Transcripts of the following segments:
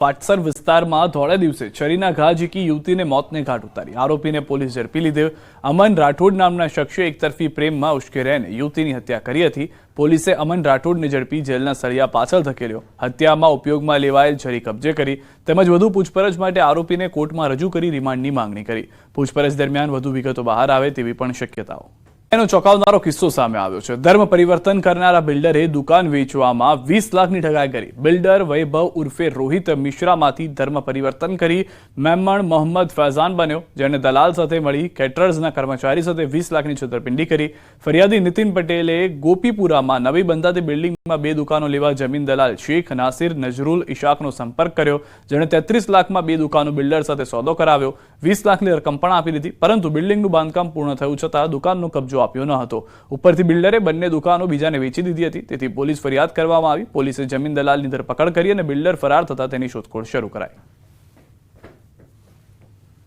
પાટસર વિસ્તારમાં ધોળે દિવસે છરીના ઘા ઝીકી યુવતીને મોતને ઘાટ ઉતારી આરોપીને પોલીસ ઝડપી લીધો। અમન રાઠોડ નામના શખ્સે એકતરફી પ્રેમમાં ઉશ્કેરાઈને યુવતીની હત્યા કરી હતી। પોલીસે અમન રાઠોડને ઝડપી જેલના સળિયા પાછળ ધકેલ્યો। હત્યામાં ઉપયોગમાં લેવાયેલ છરી કબજે કરી તેમજ વધુ પૂછપરછ માટે આરોપીને કોર્ટમાં રજૂ કરી રિમાન્ડની માંગણી કરી। પૂછપરછ દરમિયાન વધુ વિગતો બહાર આવે તેવી પણ શક્યતાઓ। એનો ચોંકાવનારો કિસ્સો સામે આવ્યો છે। ધર્મ પરિવર્તન કરનારા બિલ્ડરે દુકાન વેચવામાં 20 લાખની ઠગાઈ કરી। બિલ્ડર વૈભવ ઉર્ફે રોહિત મિશ્રામાંથી ધર્મ પરિવર્તન કરી મેમણ મોહમ્મદ ફૈઝાન બન્યો, જેણે દલાલ સાથે મળી કેટરર્સના કર્મચારી સાથે 20 લાખની છેતરપિંડી કરી। ફરિયાદી નીતિન પટેલે ગોપીપુરામાં નવી બંધાતી બિલ્ડિંગમાં 2 દુકાનો લેવા જમીન દલાલ શેખ નાસિર નજરુલ ઇશાકનો સંપર્ક કર્યો, જેણે 33 લાખમાં 2 દુકાનો બિલ્ડર સાથે સોદો કરાવ્યો। 20 લાખની રકમ પણ આપી દીધી, પરંતુ બિલ્ડિંગનું બાંધકામ પૂર્ણ થયું છતાં દુકાનનો કબજો આપ્યો ન હતો। ઉપરથી બિલ્ડરે બંને દુકાનો બીજાને વેચી દીધી હતી, તેથી પોલીસ ફરિયાદ કરવામાં આવી। પોલીસે જમીન દલાલની ધરપકડ કરી અને બિલ્ડર ફરાર થતા તેની શોધખોળ શરૂ કરાઈ।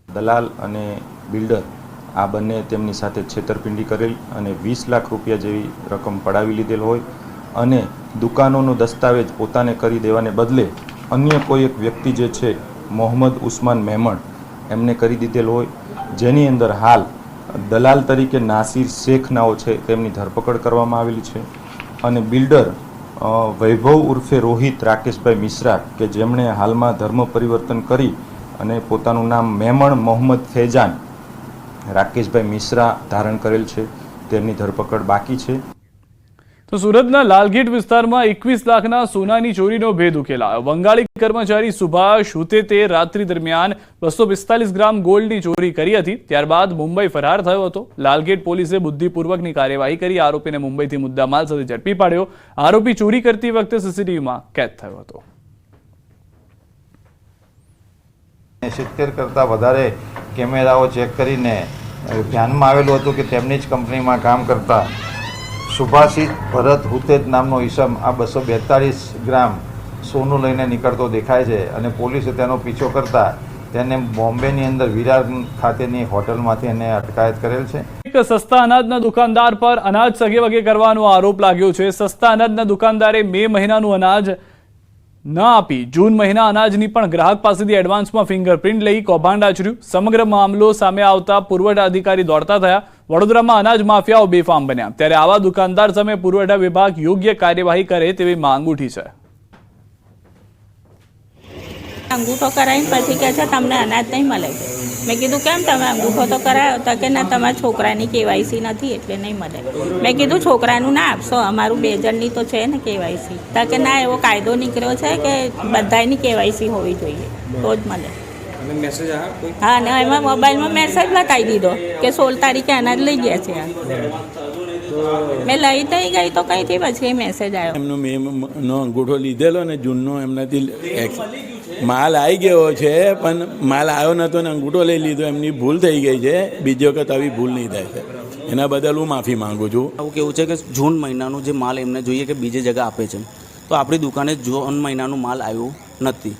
દલાલ અને બિલ્ડર આ બંને તેમની સાથે છેતરપિંડી કરેલ અને 20 લાખ રૂપિયા જેવી રકમ પડાવી લીધેલ હોય અને દુકાનોનો દસ્તાવેજ પોતાને કરી દેવાને બદલે અન્ય કોઈ એક વ્યક્તિ જે છે મોહમ્મદ ઉસ્માન મેમણ એમને કરી દીધેલ હોય, જેની અંદર હાલ દલાલ તરીકે નાસિર શેખ નાઓ છે તેમની ધરપકડ કરવામાં આવેલી છે અને બિલ્ડર વૈભવ ઉર્ફે રોહિત રાકેશભાઈ મિશ્રા કે જેમણે હાલમાં ધર્મ પરિવર્તન કરી અને પોતાનું નામ મેમણ મોહમ્મદ ફૈઝાન રાકેશભાઈ મિશ્રા ધારણ કરેલ છે, તેમની ધરપકડ બાકી છે। તો સુરતના લાલગેટ વિસ્તારમાં 21 લાખના સોનાની ચોરીનો ભેદ ઉકેલાયો। બંગાળી કર્મચારી સુભાષ હુતેતે રાત્રિ દરમિયાન 245 ગ્રામ ગોલ્ડની ચોરી કરી હતી, ત્યારબાદ મુંબઈ ફરાર થયો હતો। લાલગેટ પોલીસે બુદ્ધિપૂર્વકની કાર્યવાહી કરી આરોપીને મુંબઈથી મુદ્દામાલ સાથે ઝડપી પાડ્યો। આરોપી ચોરી કરતી વખતે સીસીટીવીમાં કેદ થયો હતો। 70 કરતાં વધારે કેમેરાઓ ચેક કરીને ધ્યાનમાં આવેલું હતું કે તેમની જ કંપનીમાં કામ કરતા સુભાષિત ભરત હુતેત નામનો ઈસમ આ 242 ગ્રામ સોનું લઈને નીકળતો દેખાય છે અને પોલીસે તેનો પીછો કરતા તેને બોમ્બેની અંદર વિરાર ખાતેની હોટલમાંથી એને અટકાયત કરેલ છે। એક સસ્તા અનાજના દુકાનદાર પર અનાજ સગે વગે કરવાનો આરોપ લાગ્યો છે। સસ્તા અનાજના દુકાનદારે મે મહિનાનું અનાજ ન આપી જૂન મહિના અનાજની પણ ગ્રાહક પાસેથી એડવાન્સમાં ફિંગરપ્રિન્ટ લઈ કૌભાંડ આચર્યું। સમગ્ર મામલો સામે આવતા પુરવઠા અધિકારી દોડતા થયા। વડોદરામાં અનાજ માફિયાઓ બેફામ બન્યા, ત્યારે આવા દુકાનદાર સામે પુરવઠા વિભાગ યોગ્ય કાર્યવાહી કરે તેવી માંગ ઉઠી છે। અંગૂઠો કરાવીને પછી કહે છે તમને અનાજ નહીં મળે છે। મેં કીધું કેમ તમે અંગૂઠો તો કરાયો? તો કે ના તમારા છોકરાની કેવાયસી નથી એટલે નહીં મળે। મેં કીધું છોકરાનું ના આપશો, અમારું 2 જણની તો છે ને કેવાયસી। તો કે ના એવો કાયદો નીકળ્યો છે કે બધાની કેવાયસી હોવી જોઈએ તો જ મળે। હા, ને એમાં મોબાઈલમાં મેસેજ બતાવી દીધો કે 16 તારીખે અનાજ લઈ ગયા છે। મેં લઈ થઈ ગઈ તો કઈથી પછી મેસેજ આવ્યો। એમનો મેનો અંગૂઠો લીધેલો ને જૂનનો એમનાથી માલ આવી ગયો છે, પણ માલ આવ્યો નહોતો ને અંગૂઠો લઈ લીધો, એમની ભૂલ થઈ ગઈ છે। બીજી વખત આવી ભૂલ નહીં થાય છે, એના બદલ હું માફી માંગુ છું। આવું કેવું છે કે જૂન મહિનાનું જે માલ એમને જોઈએ કે બીજી જગ્યા આપે છે, તો આપણી દુકાને જૂન મહિનાનું માલ આવ્યું નથી,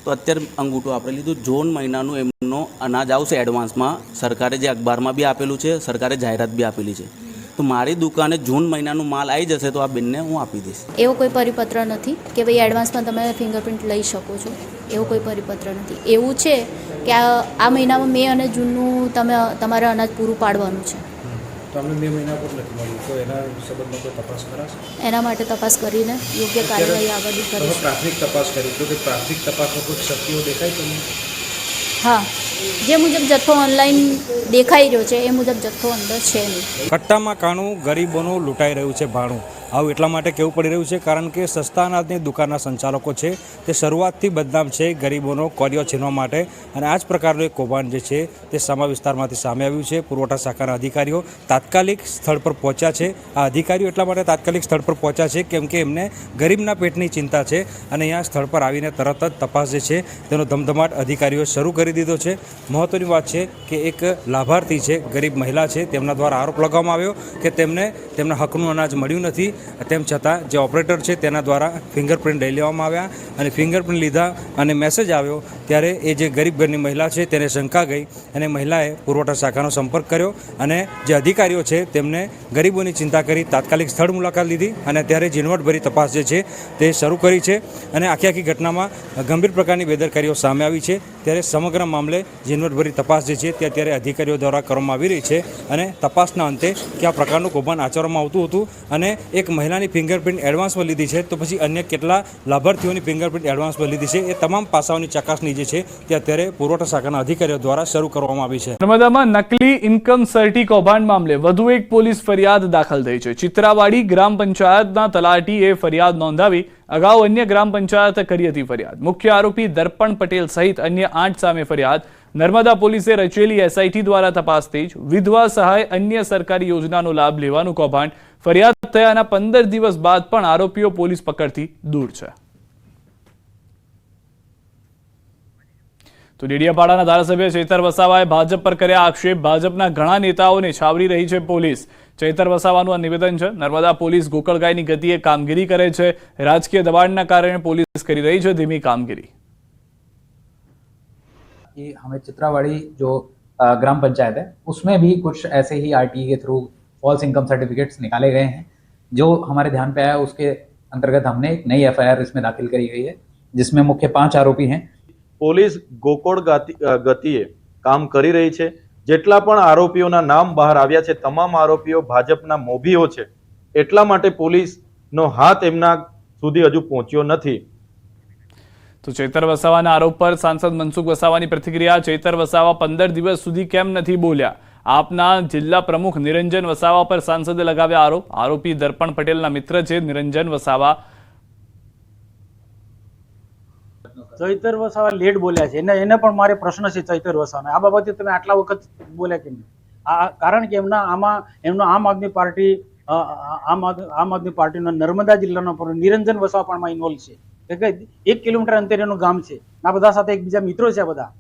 તો અત્યારે અંગૂઠો આપણે લીધું। જૂન મહિનાનું એમનો અનાજ આવશે એડવાન્સમાં, સરકારે જે અખબારમાં બી આપેલું છે, સરકારે જાહેરાત બી આપેલી છે, તો મારી દુકાને જૂન મહિનાનું માલ આવી જશે તો આ બેનને હું આપી દઈશ। એવો કોઈ પરિપત્ર નથી કે ભાઈ એડવાન્સમાં તમે ફિંગરપ્રિન્ટ લઈ શકો છો, એવો કોઈ પરિપત્ર નથી। એવું છે કે આ મહિનામાં મે અને જૂનનું તમે તમારે અનાજ પૂરું પાડવાનું છે। તો અમને 2 મહિના પર નથી મળ્યું, તો એના સંબંધમાં કોઈ તપાસ કરાશે? એના માટે તપાસ કરીને યોગ્ય કાર્યવાહી આગળ કરીશું। પ્રાથમિક તપાસ કરી તો કે પ્રાથમિક તપાસમાં કોઈ શક્તિઓ દેખાય તમને? હા, જે મુજબ જથ્થો ઓનલાઈન દેખાઈ રહ્યો છે એ મુજબ જથ્થો અંદર છે નહીં। કટ્ટામાં કાણું ગરીબોનું લૂંટાઈ રહ્યું છે ભાણું। આવું એટલા માટે કહેવું પડી રહ્યું છે કારણ કે સસ્તા અનાજની દુકાનના સંચાલકો છે તે શરૂઆતથી બદનામ છે ગરીબોનો કોરિયો છીનવા માટે, અને આ જ પ્રકારનું એક કૌભાંડ જે છે તે સમા વિસ્તારમાંથી સામે આવ્યું છે। પુરવઠા શાખાના અધિકારીઓ તાત્કાલિક સ્થળ પર પહોંચ્યા છે। આ અધિકારીઓ એટલા માટે તાત્કાલિક સ્થળ પર પહોંચ્યા છે કેમ કે એમને ગરીબના પેટની ચિંતા છે, અને અહીંયા સ્થળ પર આવીને તરત જ તપાસ જે છે તેનો ધમધમાટ અધિકારીઓ શરૂ કરી દીધો છે। મહત્ત્વની વાત છે કે એક લાભાર્થી છે, ગરીબ મહિલા છે, તેમના દ્વારા આરોપ લગાવવામાં આવ્યો કે તેમને તેમના હકનું અનાજ મળ્યું નથી, તેમ છતાં જે ઓપરેટર છે તેના દ્વારા ફિંગરપ્રિન્ટ લઈ લેવામાં આવ્યા અને ફિંગરપ્રિન્ટ લીધા અને મેસેજ આવ્યો ત્યારે એ જે ગરીબ ઘરની મહિલા છે તેને શંકા ગઈ અને મહિલાએ પુરવઠા શાખાનો સંપર્ક કર્યો અને જે અધિકારીઓ છે તેમને ગરીબોની ચિંતા કરી તાત્કાલિક સ્થળ મુલાકાત લીધી અને ત્યારે ઝીણવટભરી તપાસ જે છે તે શરૂ કરી છે અને આખી ઘટનામાં ગંભીર પ્રકારની બેદરકારીઓ સામે આવી છે ત્યારે સમગ્ર મામલે ઝીણવટભરી તપાસ જે છે તે અત્યારે અધિકારીઓ દ્વારા કરવામાં આવી રહી છે અને તપાસના અંતે કયા પ્રકારનું કૌભાંડ આચરવામાં આવતું હતું અને એક મહિલાની ફિંગરપ્રિન્ટ એડવાન્સમાં લીધી છે તો પછી અન્ય કેટલા લાભાર્થીઓની ફિંગરપ્રિન્ટ એડવાન્સમાં લીધી છે એ તમામ પાસાઓની ચકાસણી જે છે તે અત્યારે પુરવઠા શાખાના અધિકારીઓ દ્વારા શરૂ કરવામાં આવી છે. નર્મદામાં નકલી ઇન્કમ સર્ટી કૌભાંડ મામલે વધુ એક પોલીસ ફરિયાદ દાખલ થઈ છે. ચિત્રાવાડી ગ્રામ પંચાયતના તલાટીએ ફરિયાદ નોંધાવી અગાઉ અન્ય ગ્રામ પંચાયતે કરી હતી ફરિયાદ. મુખ્ય આરોપી દર્પણ પટેલ સહિત અન્ય 8 સામે ફરિયાદ. નર્મદા પોલીસે રચેલી એસઆઈટી દ્વારા તપાસ થઈ. વિધવા સહાય અન્ય સરકારી યોજનાનો લાભ લેવાનું કૌભાંડ. ફરિયાદ થયાના 15 દિવસ બાદ પણ આરોપીઓ પોલીસ પકડથી દૂર છે. તો ડેડિયાપાડાના ધારાસભ્ય ચૈતર વસાવાએ ભાજપ પર કર્યા આક્ષેપ. ભાજપના ઘણા નેતાઓને છાવરી રહી છે પોલીસ. ચૈતર વસાવાનું આ નિવેદન છે. નર્મદા પોલીસ ગોકળગાયની ગતિએ કામગીરી કરે છે. રાજકીય દબાણના કારણે પોલીસ કરી રહી છે ધીમી કામગીરી. कि हमें चित्रावाड़ी जो ग्राम पंचायत है उसमें भी कुछ ऐसे ही आरटीई के थ्रू फॉल्स इनकम सर्टिफिकेट्स निकाले गए हैं. जो हमारे ध्यान पे आया उसके अंतर्गत हमने एक नई एफआईआर इसमें दाखिल करी गई है जिसमें मुख्य 5 आरोपी हैं. પોલીસ ગોકળ ગતિએ કામ કરી રહી છે. જેટલા પણ આરોપીઓના નામ બહાર આવ્યા છે તમામ આરોપીઓ ભાજપના મોભીઓ છે. એટલા માટે પોલીસનો હાથ એમના સુધી હજુ પહોંચ્યો નથી. તો ચૈતર વસાવાના આરોપ પર સાંસદ મનસુખ વસાવાની પ્રતિક્રિયા. ચૈતર વસાવા 15 દિવસ સુધી કેમ નથી બોલ્યા? આપના જિલ્લા પ્રમુખ નિરંજન વસાવા પર સાંસદે લગાવ્યા આરોપ. આરોપી દર્પણ પટેલના મિત્ર છે નિરંજન વસાવા. ચૈતર વસાવા લેટ બોલ્યા છે એને પણ મારે પ્રશ્ન છે ચૈતર વસાવાને આ બાબતે તમે આટલા વખત બોલ્યા કેમ? આ કારણ કે એમનો આમ આદમી પાર્ટી આમ આદમી પાર્ટીનો નર્મદા જિલ્લાનો નિરંજન વસાવા પણ ઇન્વોલ્વ છે. 1 કિલોમીટર અંતરે એનું ગામ છે. આ બધા સાથે એકબીજા મિત્રો છે. આ બધા